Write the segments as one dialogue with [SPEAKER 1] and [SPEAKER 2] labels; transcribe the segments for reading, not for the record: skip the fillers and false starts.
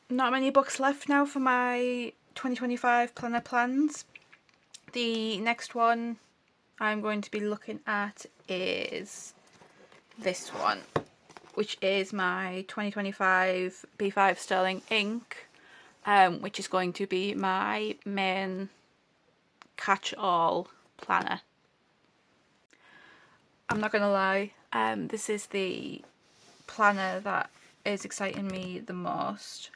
[SPEAKER 1] Not many books left now for my 2025 planner plans. The next one I'm going to be looking at is this one, which is my 2025 B5 Sterling ink, which is going to be my main catch-all planner. I'm not gonna lie, this is the planner that is exciting me the most.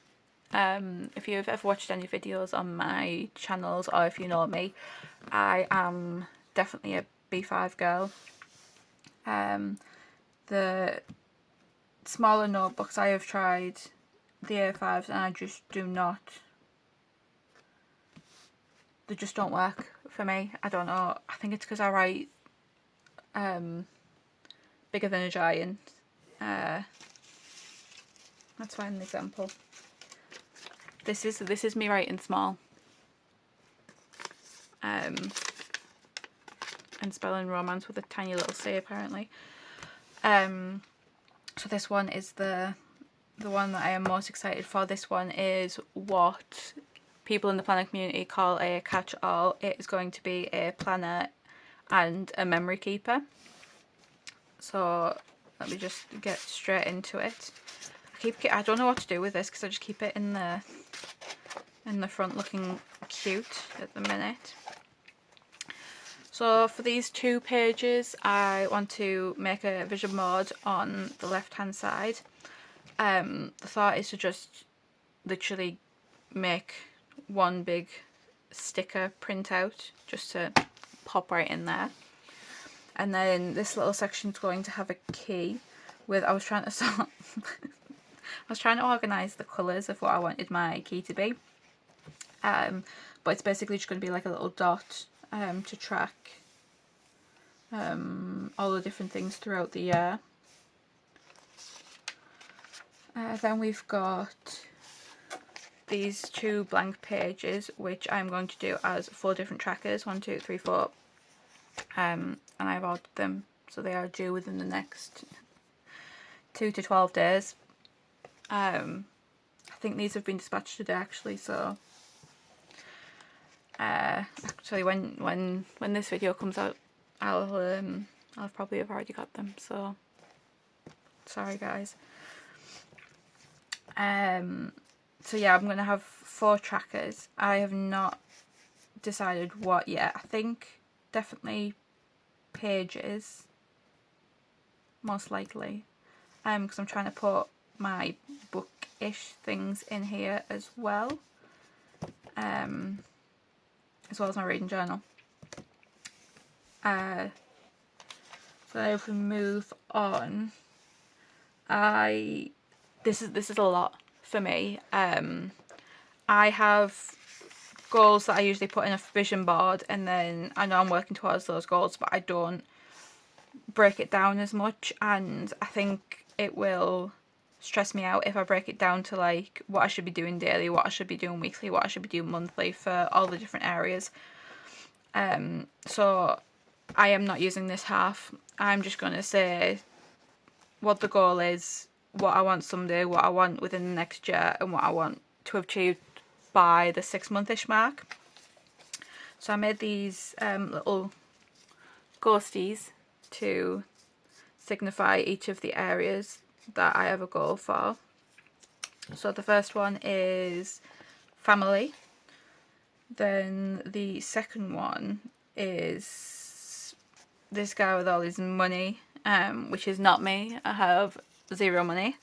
[SPEAKER 1] If you've ever watched any videos on my channels, or if you know me, I am definitely a B5 girl. The smaller notebooks I have tried, the A5s, and I just do not, they just don't work for me. I don't know, I think it's because I write bigger than a giant. Let's find an example. This is me writing small, and spelling romance with a tiny little C apparently. So this one is the one that I am most excited for. This one is what people in the planner community call a catch-all. It is going to be a planner and a memory keeper. So let me just get straight into it. I don't know what to do with this because I just keep it in the front looking cute at the minute. So for these 2 pages I want to make a vision board on the left hand side. The thought is to just literally make one big sticker printout just to pop right in there. And then this little section is going to have a key with, I was trying to organise the colours of what I wanted my key to be. But it's basically just going to be like a little dot to track all the different things throughout the year. Then we've got these 2 blank pages which I'm going to do as 4 different trackers, 1, 2, 3, 4, and I've ordered them so they are due within the next 2 to 12 days. I think these have been dispatched today actually, so actually when this video comes out I'll probably have already got them, so sorry guys. So yeah, I'm gonna have 4 trackers. I have not decided what yet. I think definitely pages, most likely, because I'm trying to put my bookish things in here as well, as well as my reading journal. So if we move on, this is a lot for me. I have goals that I usually put in a vision board, and then I know I'm working towards those goals, but I don't break it down as much, and I think it will stress me out if I break it down to like what I should be doing daily, what I should be doing weekly, what I should be doing monthly for all the different areas. So I am not using this half. I'm just going to say what the goal is, what I want someday, what I want within the next year, and what I want to achieve by the 6-month-ish mark. So I made these little ghosties to signify each of the areas that I have a goal for. So the first one is family. Then the second one is this guy with all his money, which is not me. I have 0 money.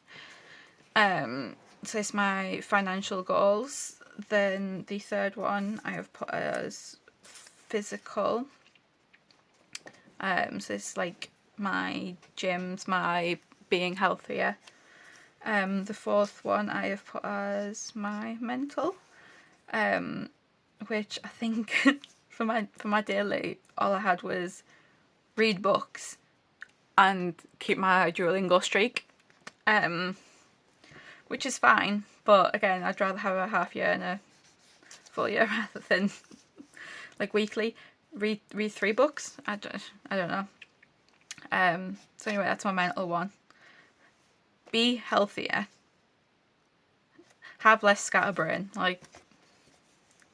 [SPEAKER 1] So it's my financial goals. Then the third one I have put as physical. So it's like my gyms, my being healthier. The fourth one I have put as my mental, which I think for my daily, all I had was read books and keep my Duolingo streak, which is fine, but again, I'd rather have a half year and a full year rather than like weekly, read 3 books. I don't know. So anyway, that's my mental one. Be healthier. Have less scatterbrain. Like,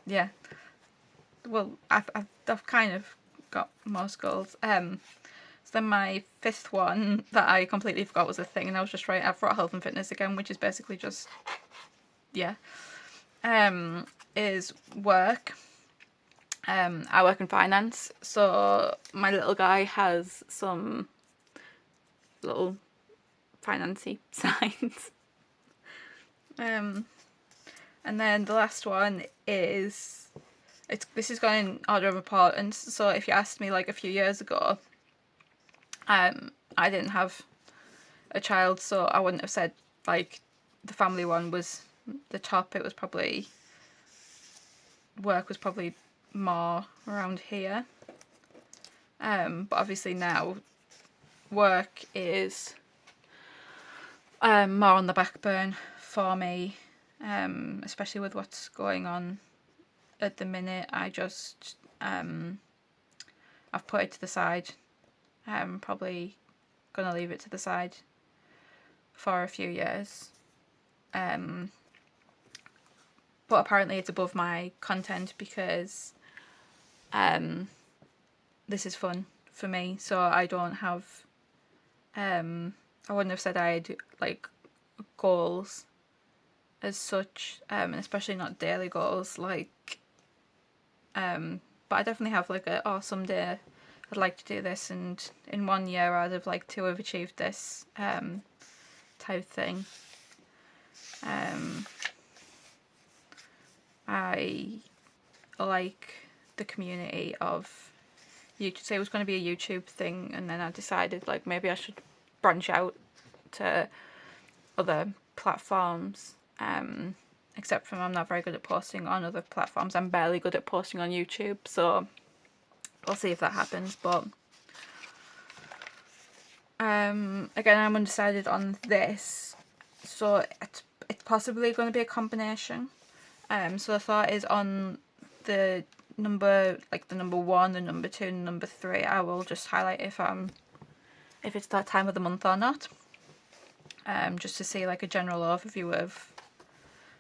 [SPEAKER 1] yeah. Well, I've kind of got most goals. So then my 5th one that I completely forgot was a thing, and I was just right. I've brought health and fitness again, which is basically just, yeah. Is work. I work in finance, so my little guy has some little financy signs. And then the last one is, this is going in order of importance. So if you asked me like a few years ago, I didn't have a child, so I wouldn't have said like the family one was the top. It was probably, work was probably more around here. But obviously now work is more on the back burn for me, especially with what's going on at the minute. I just I've put it to the side. I'm probably gonna leave it to the side for a few years. But apparently it's above my content because this is fun for me, so I don't have I wouldn't have said I had like goals as such, and especially not daily goals, like but I definitely have like someday I'd like to do this, and in 1 year I'd have liked to have achieved this type thing. I like the community of YouTube. So it was going to be a YouTube thing, and then I decided like maybe I should branch out to other platforms. Except from I'm not very good at posting on other platforms. I'm barely good at posting on YouTube, so I'll see if that happens. But again, I'm undecided on this, so it's possibly going to be a combination. So the thought is on the number, like the number 1, the number 2, and number 3, I will just highlight if it's that time of the month or not. Just to see like a general overview of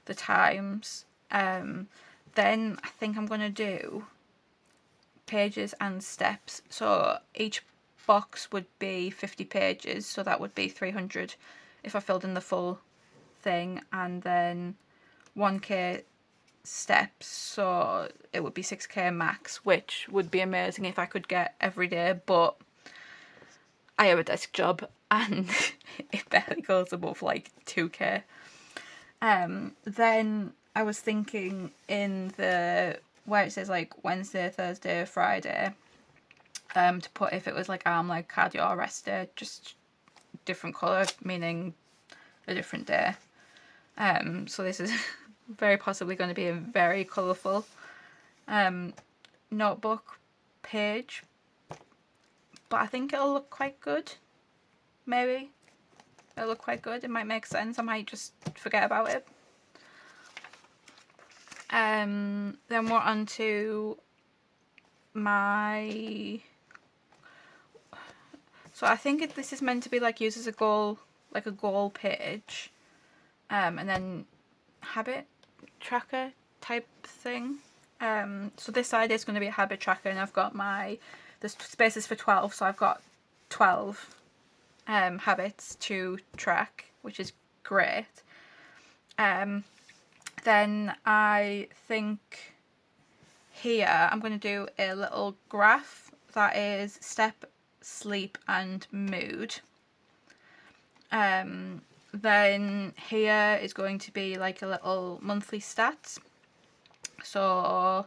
[SPEAKER 1] the times. Then I think I'm going to do pages and steps. So each box would be 50 pages, so that would be 300 if I filled in the full thing, and then 1k steps, so it would be 6k max, which would be amazing if I could get every day, but I have a desk job and it barely goes above like 2k. Then I was thinking in the where it says like Wednesday, Thursday, Friday, to put if it was like arm, like cardio or rest day, just different colour, meaning a different day. So this is very possibly going to be a very colourful notebook page, but I think it'll look quite good. Maybe it'll look quite good. It might make sense. I might just forget about it. Then we're on to my... So I think this is meant to be like used as a goal, like a goal page, and then habit tracker type thing. So this side is going to be a habit tracker, and I've got the spaces for 12, so I've got 12 habits to track, which is great. Then I think here I'm going to do a little graph that is step, sleep and mood. Then here is going to be like a little monthly stats. So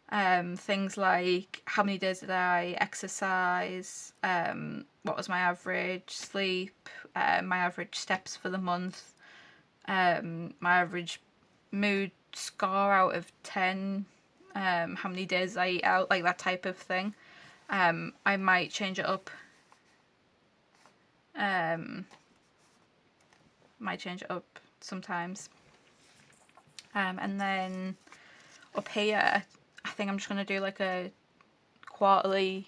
[SPEAKER 1] things like how many days did I exercise, what was my average sleep, my average steps for the month, my average mood score out of 10, how many days I eat out, like that type of thing. I might change it up. Might change it up sometimes. And then up here, think I'm just going to do like a quarterly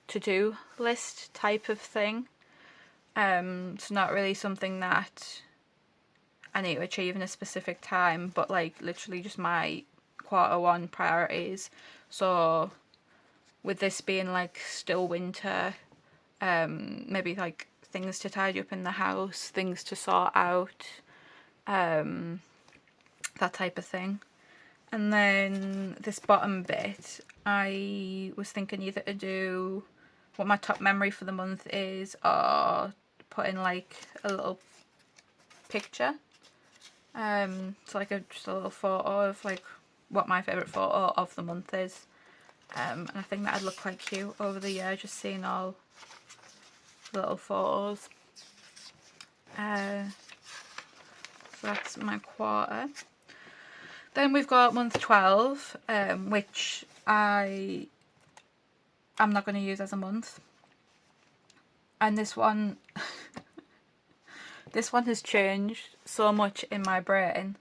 [SPEAKER 1] to-do list type of thing. It's not really something that I need to achieve in a specific time, but like literally just my Q1 priorities. So with this being like still winter, maybe like things to tidy up in the house, things to sort out, that type of thing. And then this bottom bit, I was thinking either to do what my top memory for the month is, or put in like a little picture. So like just a little photo of like what my favourite photo of the month is. And I think that'd look quite cute over the year, just seeing all the little photos. So that's my quarter. Then we've got month 12, which I'm not going to use as a month. And this one, this one has changed so much in my brain.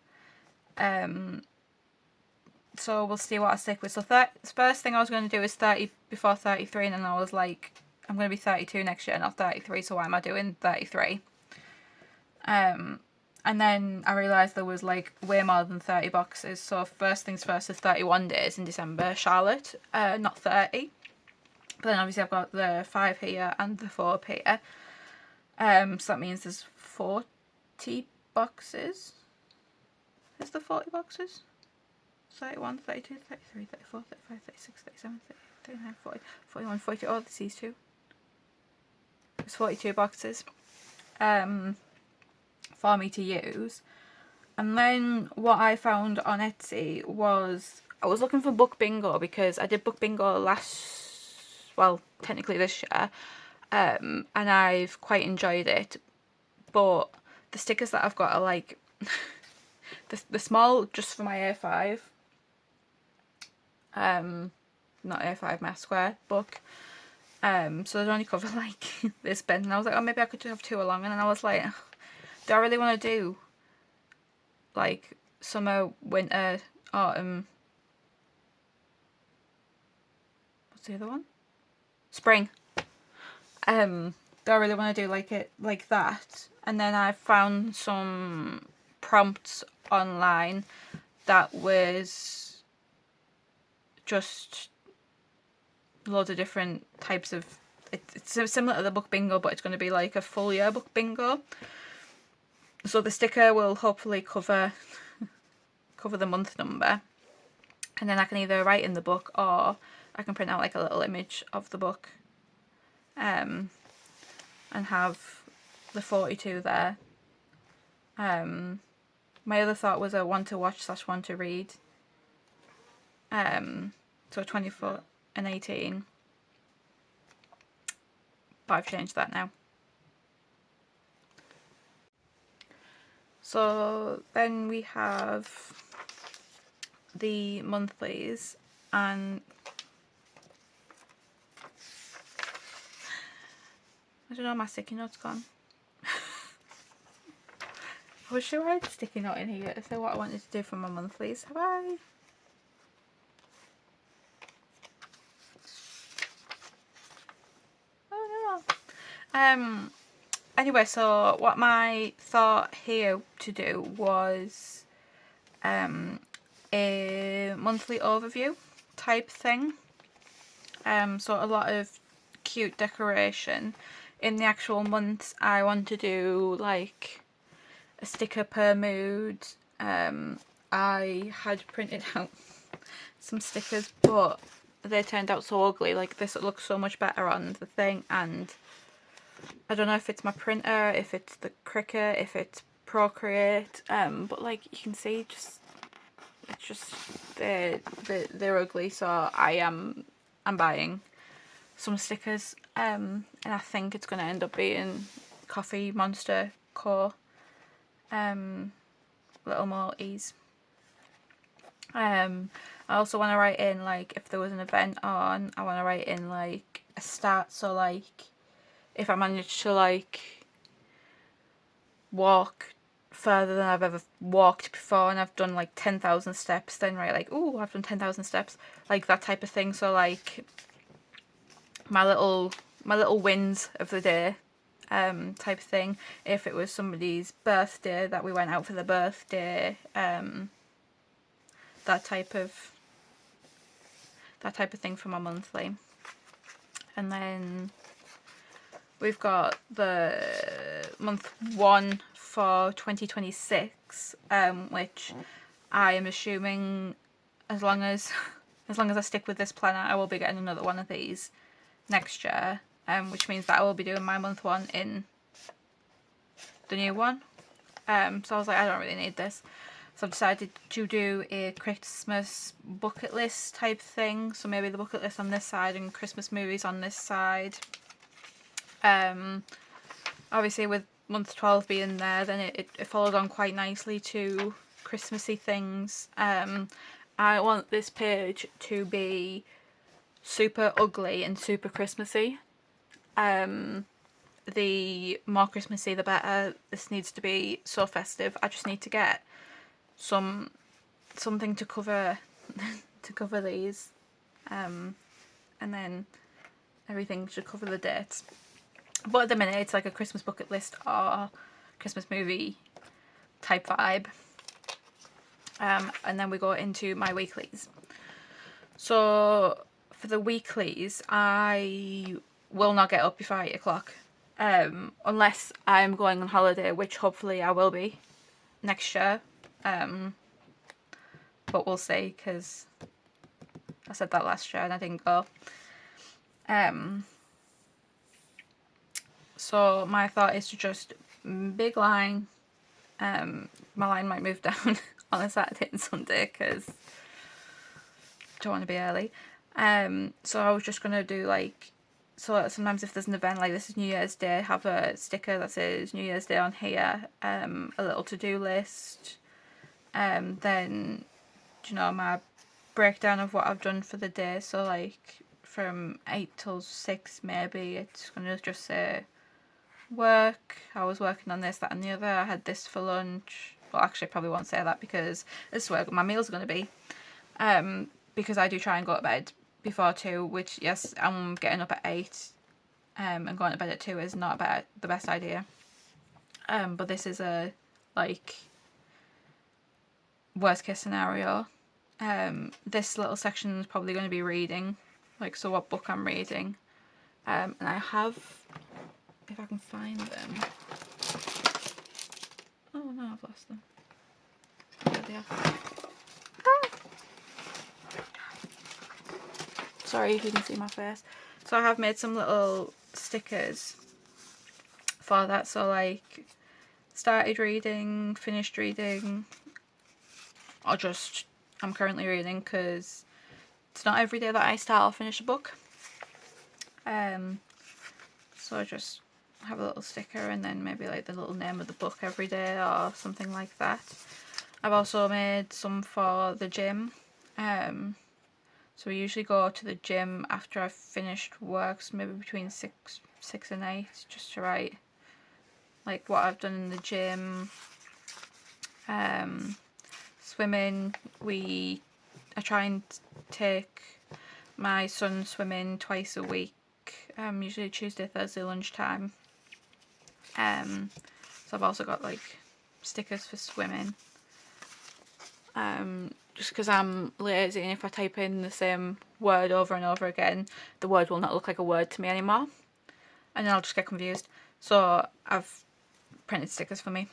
[SPEAKER 1] So we'll see what I stick with. So first thing I was going to do is 30 before 33, and then I was like, I'm going to be 32 next year, not 33, so why am I doing 33? And then I realised there was like way more than 30 boxes. So first things first is 31 days in December, Charlotte, not 30. But then obviously I've got the 5 here and the 4 here. So that means there's 40 boxes. Is there 40 boxes? 31, 32, 33, 34, 35, 36, 37, 38, 39, 40, 41, 42. Oh, there's these two. There's 42 boxes for me to use. And then what I found on Etsy was, I was looking for book bingo because I did book bingo technically this year, and I've quite enjoyed it, but the stickers that I've got are like the small, just for my A5, not A5, my square book, so they only cover like this bit, and I was like, oh, maybe I could have 2 along, and then I was like, do I really want to do like summer, winter, autumn, what's the other one? Spring. Do I really want to do like it like that? And then I found some prompts online that was just loads of different types of, it's similar to the book bingo, but it's going to be like a full year book bingo. So the sticker will hopefully cover the month number, and then I can either write in the book or I can print out like a little image of the book, and have the 42 there. My other thought was a one to watch / one to read. So 24 and 18. But I've changed that now. So then we have the monthlies, and I don't know, my sticky note's gone. I was sure I had a sticky note in here to say what I wanted to do for my monthlies. Have I? Oh no. Anyway, so what my thought here to do was a monthly overview type thing. So a lot of cute decoration. In the actual months, I want to do like a sticker per mood. I had printed out some stickers, but they turned out so ugly. Like, this looks so much better on the thing, and I don't know if it's my printer, if it's the Cricut, if it's Procreate, but like you can see, it's just they're ugly. So I'm buying some stickers, and I think it's going to end up being Coffee Monster Co. Little Maltese. I also want to write in, like, if there was an event on, I want to write in like a stat. So like, if I managed to like walk further than I've ever walked before, and I've done like 10,000 steps, then right, like, oh, I've done 10,000 steps, like that type of thing. So like my little wins of the day, type of thing. If it was somebody's birthday, that we went out for the birthday, that type of thing for my monthly. And then we've got the month 1 for 2026, which I am assuming as long as I stick with this planner, I will be getting another one of these next year, which means that I will be doing my month 1 in the new one. So I was like, I don't really need this. So I've decided to do a Christmas bucket list type thing. So maybe the bucket list on this side and Christmas movies on this side. Obviously with month 12 being there, then it followed on quite nicely to Christmassy things. I want this page to be super ugly and super Christmassy. The more Christmassy the better. This needs to be so festive. I just need to get something to cover these, and then everything should cover the dates. But at the minute it's like a Christmas bucket list or Christmas movie type vibe. And then we go into my weeklies. So for the weeklies, I will not get up before 8 o'clock, unless I'm going on holiday, which hopefully I will be next year. But we'll see, because I said that last year and I didn't go. So my thought is to just big line. My line might move down on a Saturday and Sunday because I don't want to be early. So I was just going to do like, so sometimes if there's an event like this is New Year's Day, have a sticker that says New Year's Day on here, a little to-do list, then, you know, my breakdown of what I've done for the day. So like from 8 till 6 maybe, it's going to just say work, I was working on this, that and the other, I had this for lunch. Well, actually I probably won't say that because this is where my meals are going to be. Because I do try and go to bed before 2, which, yes, I'm getting up at 8, and going to bed at 2 is not the best idea. But this is a, like, worst case scenario. This little section is probably going to be reading, like, so what book I'm reading. And I have, if I can find them. Oh no, I've lost them. There they are. Sorry if you can see my face. So I have made some little stickers for that. So like, started reading, finished reading, or just I'm currently reading, because it's not every day that I start or finish a book. So I just have a little sticker and then maybe like the little name of the book every day or something like that. I've also made some for the gym. So we usually go to the gym after I've finished work, so maybe between 6 and 8, just to write like what I've done in the gym. Swimming, I try and take my son swimming twice a week, usually Tuesday, Thursday lunchtime. So I've also got like stickers for swimming. Just because I'm lazy, and if I type in the same word over and over again, the word will not look like a word to me anymore, and then I'll just get confused. So I've printed stickers for me.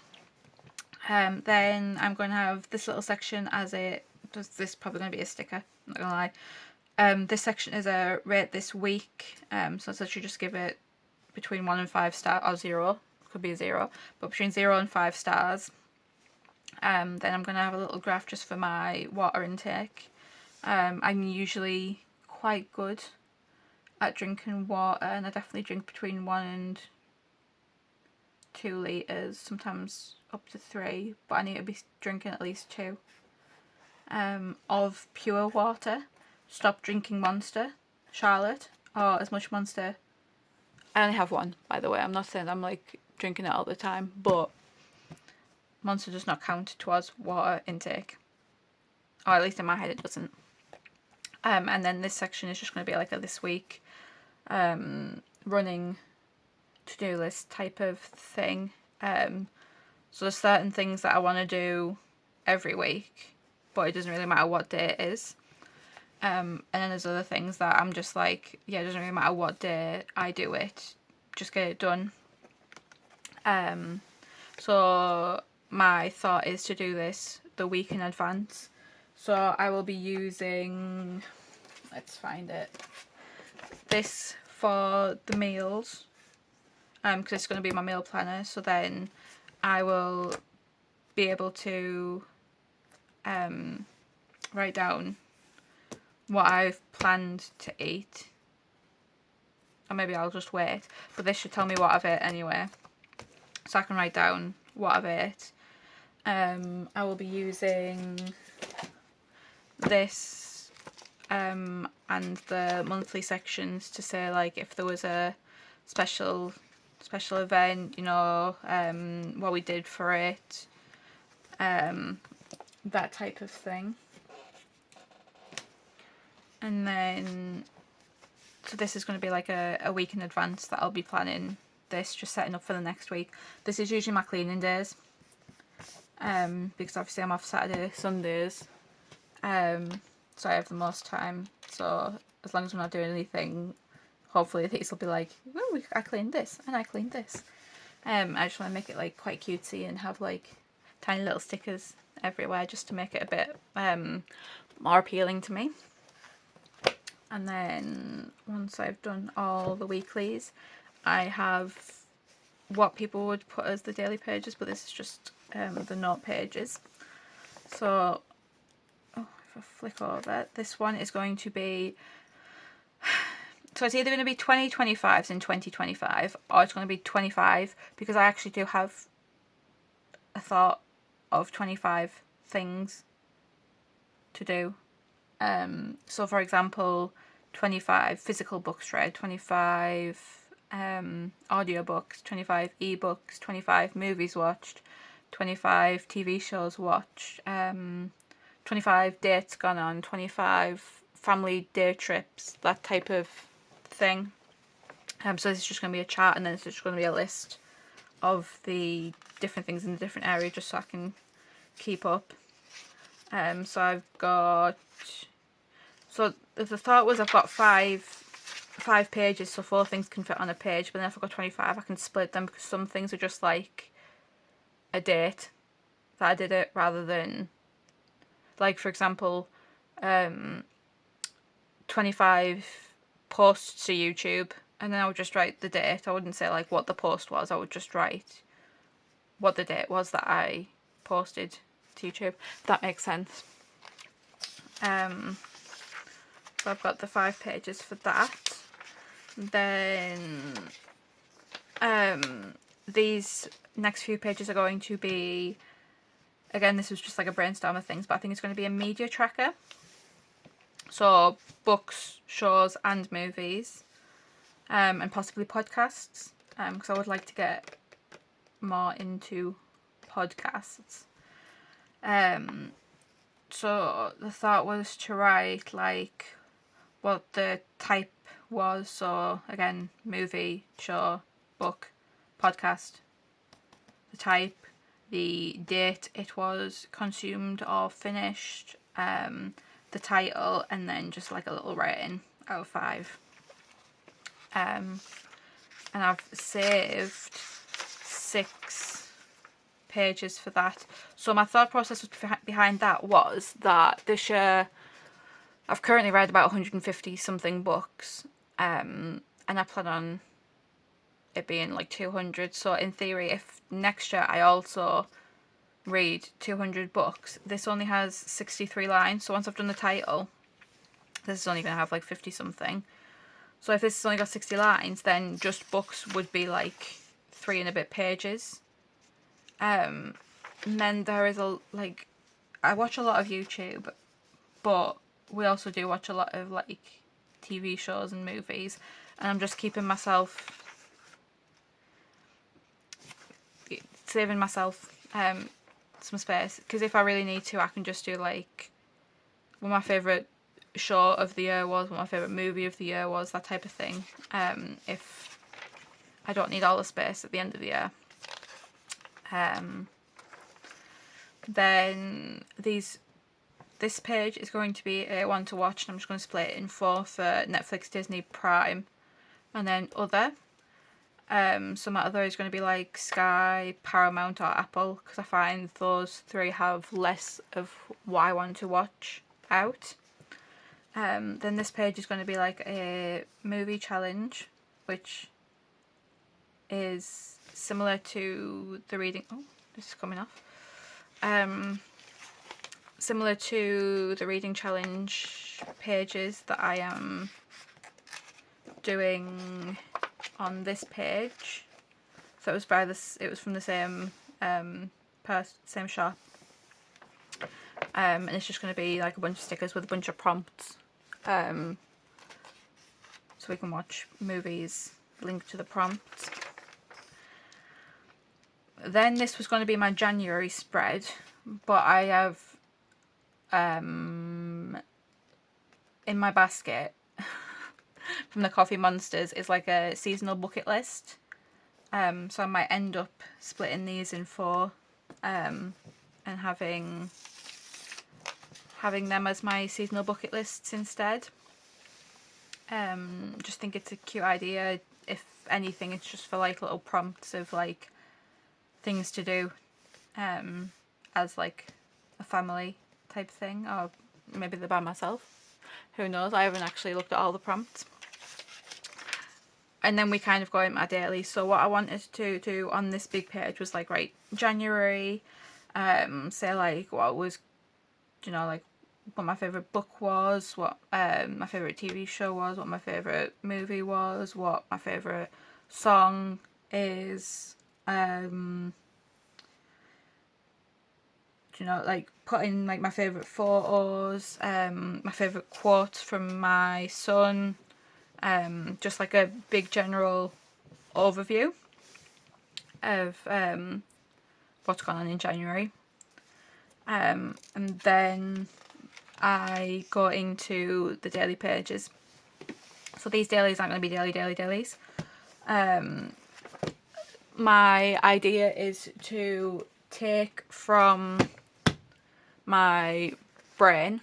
[SPEAKER 1] Then I'm going to have this little section as this is probably going to be a sticker, I'm not going to lie. This section is a rate this week, so it's literally just give it between 1 and 5 stars, or 0, could be a 0, but between 0 and 5 stars. Then I'm going to have a little graph just for my water intake. I'm usually quite good at drinking water, and I definitely drink between 1 and 2 litres, sometimes up to 3, but I need to be drinking at least 2 of pure water. Stop drinking Monster, Charlotte, or as much Monster. I only have 1, by the way. I'm not saying I'm like drinking it all the time, but Monster does not count towards water intake. Or at least in my head it doesn't. And then this section is just going to be like a this week running to-do list type of thing. So there's certain things that I want to do every week, but it doesn't really matter what day it is. And then there's other things that I'm just like, yeah, it doesn't really matter what day I do it, just get it done. So my thought is to do this the week in advance. So I will be using, let's find it, this for the meals, because it's going to be my meal planner. So then I will be able to write down what I've planned to eat. Or maybe I'll just wait, but this should tell me what I've ate anyway, so I can write down what I've ate. I will be using this and the monthly sections to say, like, if there was a special event, you know, what we did for it, that type of thing. And then, so this is going to be like a week in advance that I'll be planning this, just setting up for the next week. This is usually my cleaning days, because obviously I'm off Saturday, Sundays, so I have the most time. So as long as I'm not doing anything, hopefully these will be like, oh, I cleaned this and I cleaned this. I just want to make it like quite cutesy and have like tiny little stickers everywhere, just to make it a bit more appealing to me. And then once I've done all the weeklies, I have what people would put as the daily pages, but this is just the note pages. So, if I flick over, this one is going to be, so it's either going to be 2025s in 2025, or it's going to be 25, because I actually do have a thought of 25 things to do. So for example, 25 physical books read, 25 audiobooks, 25 ebooks, 25 movies watched, 25 TV shows watched, 25 dates gone on, 25 family day trips, that type of thing. So this is just going to be a chart, and then it's just going to be a list of the different things in the different area, just so I can keep up. So I've got, so the thought was I've got five pages, so 4 things can fit on a page, but then if I've got 25 I can split them, because some things are just like a date that I did it, rather than, like, for example, 25 posts to YouTube, and then I would just write the date. I wouldn't say like what the post was, I would just write what the date was that I posted to YouTube, if that makes sense. So I've got the 5 pages for that. Then these next few pages are going to be, again, this was just like a brainstorm of things, but I think it's going to be a media tracker. So books, shows and movies, and possibly podcasts, because I would like to get more into podcasts. So the thought was to write like what the type was. So again, movie, show, book, podcast, the type, the date it was consumed or finished, the title, and then just like a little rating out of 5. And I've saved 6 pages for that. So my thought process behind that was that this year I've currently read about 150 something books, and I plan on it being like 200. So in theory, if next year I also read 200 books, this only has 63 lines. So once I've done the title, this is only going to have like 50 something. So if this has only got 60 lines, then just books would be like 3 and a bit pages. And then there is I watch a lot of YouTube, but we also do watch a lot of like TV shows and movies, and I'm just saving myself some space, because if I really need to, I can just do like what my favourite show of the year was, what my favourite movie of the year was, that type of thing, if I don't need all the space at the end of the year. Then this page is going to be a one to watch, and I'm just going to split it in 4 for Netflix, Disney, Prime, and then other. So my other is going to be like Sky, Paramount or Apple, because I find those 3 have less of what I want to watch out. Then this page is going to be like a movie challenge, which is similar to the reading... Oh, this is coming off. Similar to the reading challenge pages that I am doing on this page. So it was by this. It was from the same same shop. And it's just going to be like a bunch of stickers with a bunch of prompts. So we can watch movies linked to the prompts. Then this was going to be my January spread, but I have in my basket from the Coffee Monsters is like a seasonal bucket list. So I might end up splitting these in 4 and having them as my seasonal bucket lists instead. Just think it's a cute idea. If anything, it's just for like little prompts of like things to do as like a family type thing, or maybe they're by myself, who knows. I haven't actually looked at all the prompts. And then we kind of go in my daily. So what I wanted to do on this big page was like, right, January, say like what was, you know, like what my favourite book was, what my favourite TV show was, what my favourite movie was, what my favourite song is, you know, like put in like my favourite photos, my favourite quote from my son, just like a big general overview of what's gone on in January. And then I go into the daily pages. So these dailies aren't going to be dailies. My idea is to take from my brain.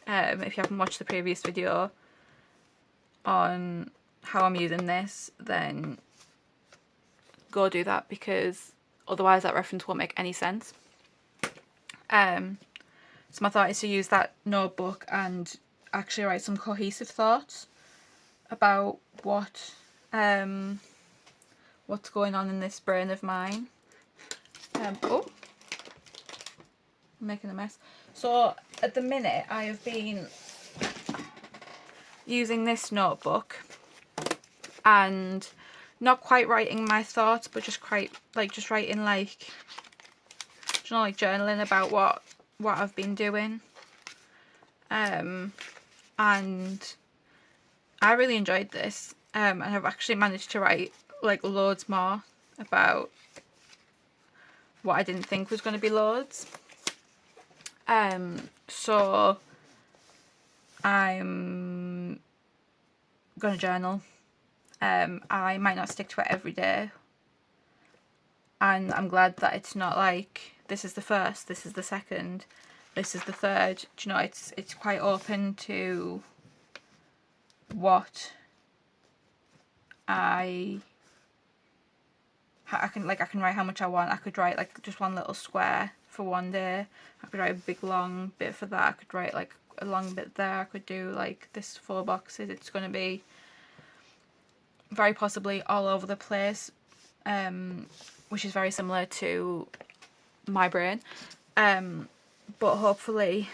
[SPEAKER 1] If you haven't watched the previous video on how I'm using this, then go do that, because otherwise that reference won't make any sense. So my thought is to use that notebook and actually write some cohesive thoughts about what's going on in this brain of mine. Oh, I'm making a mess. So at the minute I have been using this notebook and not quite writing my thoughts, but just writing like, you know, like journaling about what I've been doing. And I really enjoyed this. And I've actually managed to write like loads more about what I didn't think was going to be loads. So I'm gonna journal. I might not stick to it every day, and I'm glad that it's not like this is the first, this is the second, this is the third. Do you know, it's quite open to what I can write how much I want. I could write like just one little square for one day. I could write a big long bit for that. I could write like a long bit there. I could do like this 4 boxes. It's going to be very possibly all over the place, which is very similar to my brain, but hopefully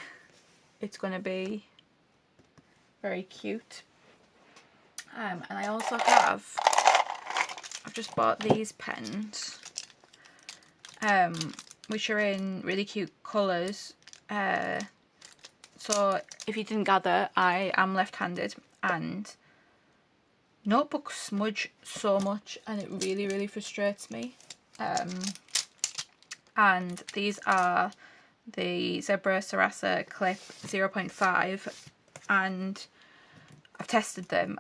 [SPEAKER 1] it's going to be very cute. And I also I've just bought these pens, which are in really cute colours. So if you didn't gather, I am left-handed and notebooks smudge so much and it really frustrates me. and these are the Zebra Sarasa Clip 0.5, and I've tested them,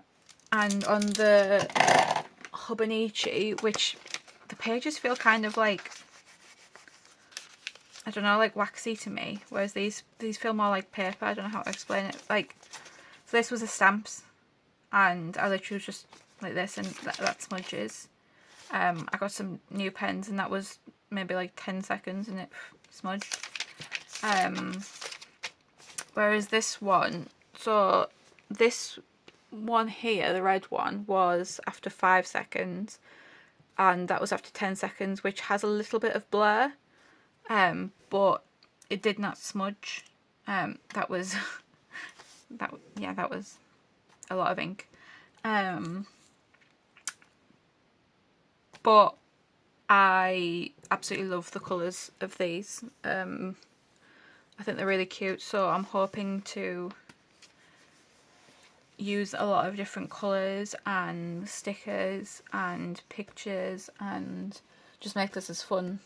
[SPEAKER 1] and on the Hobonichi, which the pages feel kind of like, I don't know, like waxy to me, whereas these feel more like paper. I don't know how to explain it. Like, so this was a stamps, and I literally was just like this, and that smudges. I got some new pens, and that was maybe like 10 seconds and it smudged. Whereas this one, so this one here, the red one, was after 5 seconds, and that was after 10 seconds, which has a little bit of blur, but it did not smudge. That was that was a lot of ink. But I absolutely love the colours of these. I think they're really cute, so I'm hoping to use a lot of different colours and stickers and pictures and just make this as fun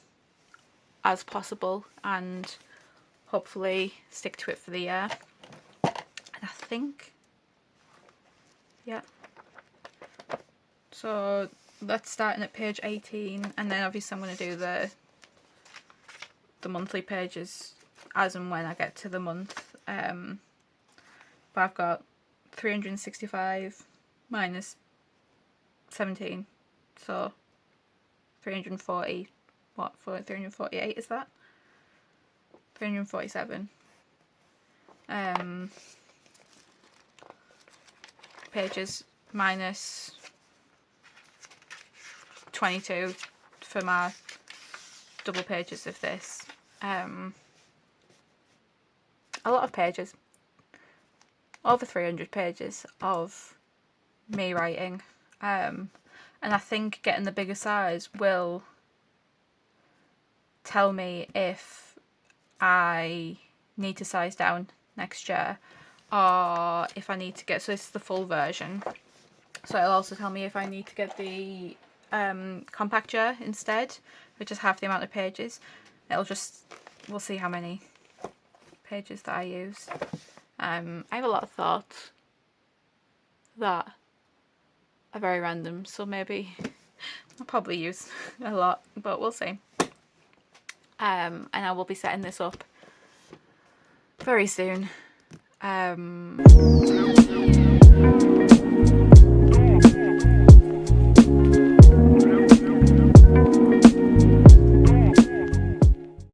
[SPEAKER 1] as possible, and hopefully stick to it for the year. And I think, yeah, so that's starting at page 18, and then obviously I'm going to do the monthly pages as and when I get to the month. But I've got 365 minus 17, so 340, what, for 348 is that? 347 pages minus 22 for my double pages of this. A lot of pages, over 300 pages of me writing, and I think getting the bigger size will tell me if I need to size down next year, or if I need to get, so this is the full version, so it'll also tell me if I need to get the compact year instead, which is half the amount of pages. We'll see how many pages that I use. I have a lot of thoughts that are very random, so maybe I'll probably use a lot, but we'll see. And I will be setting this up very soon.